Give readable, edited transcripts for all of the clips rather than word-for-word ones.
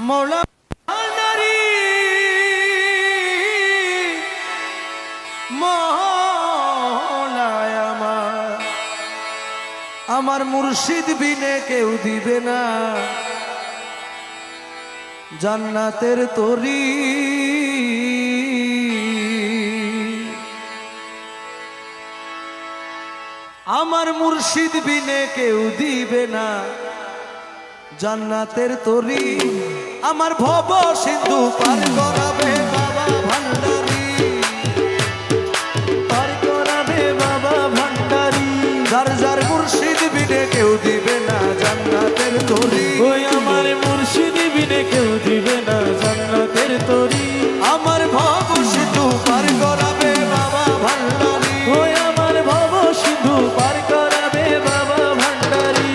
মৌলা নারী মৌলায় আমার মুর্শিদ বিনে কেউ দিবে না জান্নাতের তরি। আমার মুর্শিদ বিনে কেউ দিবে না জান্নাতের তরি। আমার ভব সিন্ধু পার করাবে বাবা ভান্ডারি, পার করাবে বাবা ভান্ডারি। যার যার মুর্শিদ বিনে কেউ দিবে না জান্নাতের তরি। ওই আমার মুর্শিদ বিনে কেউ দিবে না জান্নাতের তরি। আমার ভব সিন্ধু পার করাবে বাবা ভান্ডারি, ওই আমার ভব সিন্ধু পার করাবে বাবা ভান্ডারি।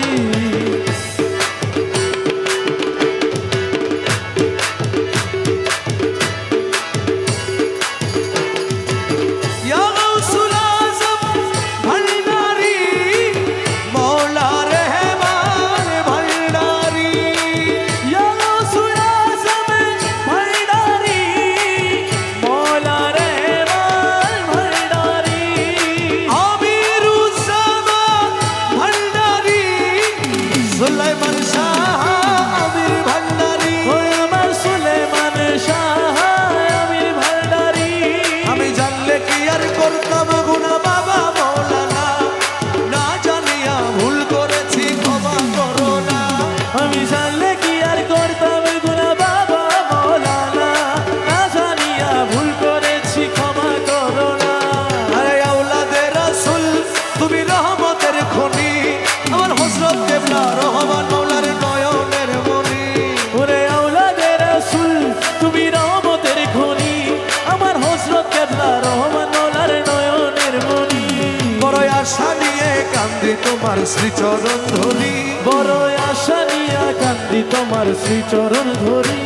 তোমার শ্রীচরণ ধরি, বড় আশা নিয়া কান্দি তোমার শ্রীচরণ ধরি।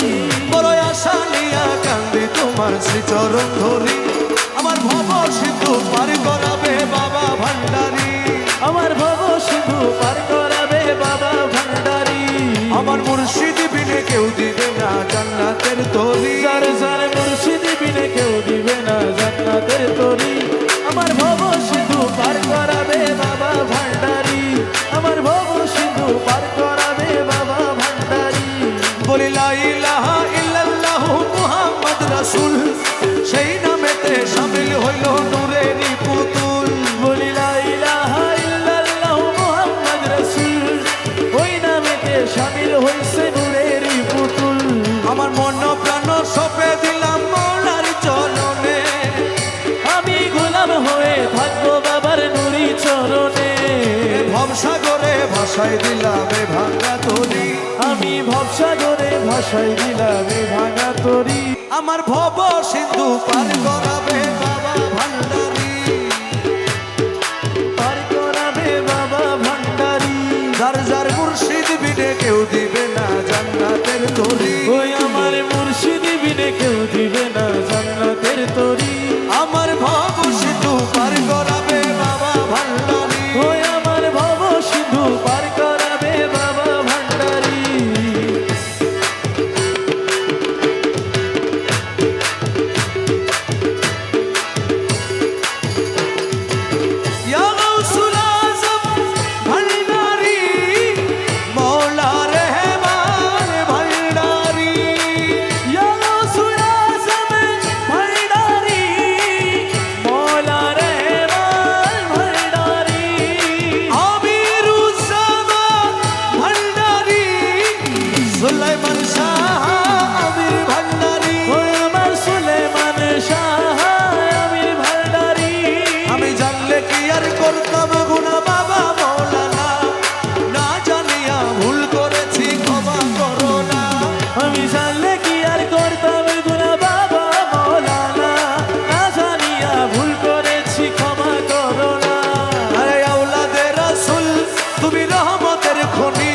বড় আশা নিয়া কান্দি তোমার শ্রীচরণ ধরি। আমার ভব সিন্ধু পার করাবে বাবা ভান্ডারি, আমার ভব সিন্ধু পার করাবে বাবা ভান্ডারি। আমার মুর্শিদ বিনে কেউ দিবে না জান্নাতের তরি। যার যার মুর্শিদ বিনে কেউ দিবে না জান্নাতের তরি। আমার ভব সিন্ধু পার করাবে বাবা ভান্ডারি, আমার ভব সিন্ধু পার করাবে বাবা ভান্ডারি। বলি লা ইলাহা ইল্লাল্লাহু মুহাম্মদ রাসূল, সেই নামেতে শামিল হইল নূরেরই পুতুল। বলি লা ইলাহা ইল্লাল্লাহু মুহাম্মদ রাসূল, ওই নামেতে শামিল হইছে নূরেরই পুতুল। আমার মন প্রাণ সঁপে দিলাম মৌলার চরণে, আমি গোলাম হয়ে থাকবো বাবার নুরি চরণে। ভবসাগরে ভাসাই দিলাম এ ভাঙা তরি, আমি ভবসাগরে ভাসাই দিলাম এ ভাঙা তরি। আমার ভব সিন্ধু পার করাবে বাবা ভান্ডারি, পার করাবে বাবা ভান্ডারি। যার যার মুর্শিদ বিনে কেউ দিবে না জান্নাতের তরি। ওই আমার মুর্শিদ বিনে কেউ দিবে না জান্নাতের তরি। আমার ভব সিন্ধু পার করাবে বাবা ভান্ডারি, ওই আমার ভব সিন্ধু পার করাবে বাবা ভান্ডারি। ইয়া গাউসুল আযম ভান্ডারি, মৌলা রহমান ভান্ডারি। ইয়া গাউসুল আযম ভান্ডারি, মৌলা রহমান ভান্ডারি। আমিরুজ্জামা ভান্ডারি, সুলাইমান শাহ আমির ভান্ডারি। ওই আমার সুলেমান শাহ আমির ভান্ডারি। আমি জানলে কি আর করতাম গুনাহ বাবা মৌলানা, না জানিয়া ভুল করেছি ক্ষমা করো না। আমি জানলে কি আর করতাম গুনাহ বাবা মৌলানা, না জানিয়া ভুল করেছি ক্ষমা করো না। আরে আওলাদে রাসূল তুমি রহমতের খনি,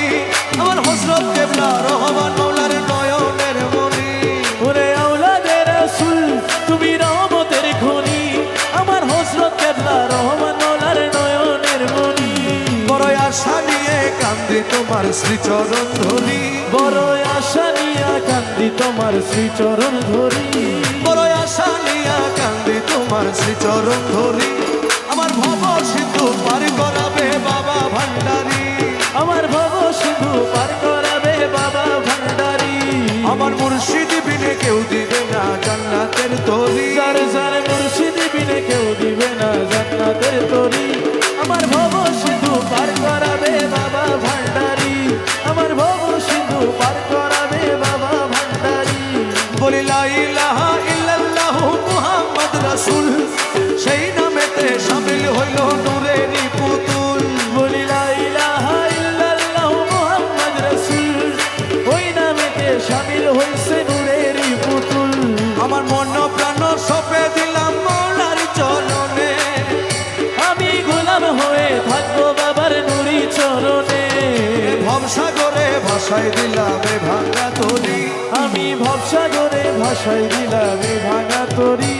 আমার হযরত কেবলা রহমান মৌলার নয়নের মনি। ওরে আওলাদে রাসূল তুমি রহমতের খনি, আমার হযরত কেবলা রহমান মৌলার নয়নের মনি। বড় আশা নিয়ে কান্দি তোমার শ্রীচরণ ধরি, বড় আশা নিয়া কান্দি তোমার শ্রীচরণ ধরি বড় আশা নিয়া কান্দি তোমার শ্রীচরণ ধরি আমার ভব সিন্ধু পার করাবে বাবা ভান্ডারী আমার ভব সিন্ধু পার করাবে বাবা ভান্ডারী আমার মুর্শিদ বিনে কেউ দিবে না জান্নাতের তরি যার যার মুর্শিদ বিনে কেউ দিবে না জান্নাতের তরি আমার ভব সিন্ধু পার করাবে বাবা ভান্ডারী আমার ভব সিন্ধু পার করাবে বাবা ভান্ডারী বলি লা ইলাহা ইল্লাল্লাহ মুহাম্মদ রাসূল সেই নামেতে শামিল হইল নূরেরই পুতুল বলি লা ইলাহা ইল্লাল্লাহ মুহাম্মদ রাসূল ওই নামেতে শামিল হইছে নূরেরই পুতুল আমার মন প্রাণ সপে দিলাম মৌলার চরণে আমি গোলাম হয়ে থাকবো বাবার নুরি চরণে ভবসাগরে ভাসাই দিলাম এ ভাঙা তরি আমি ভবসাগরে ভাসাই দিলাম এ ভাঙা তরি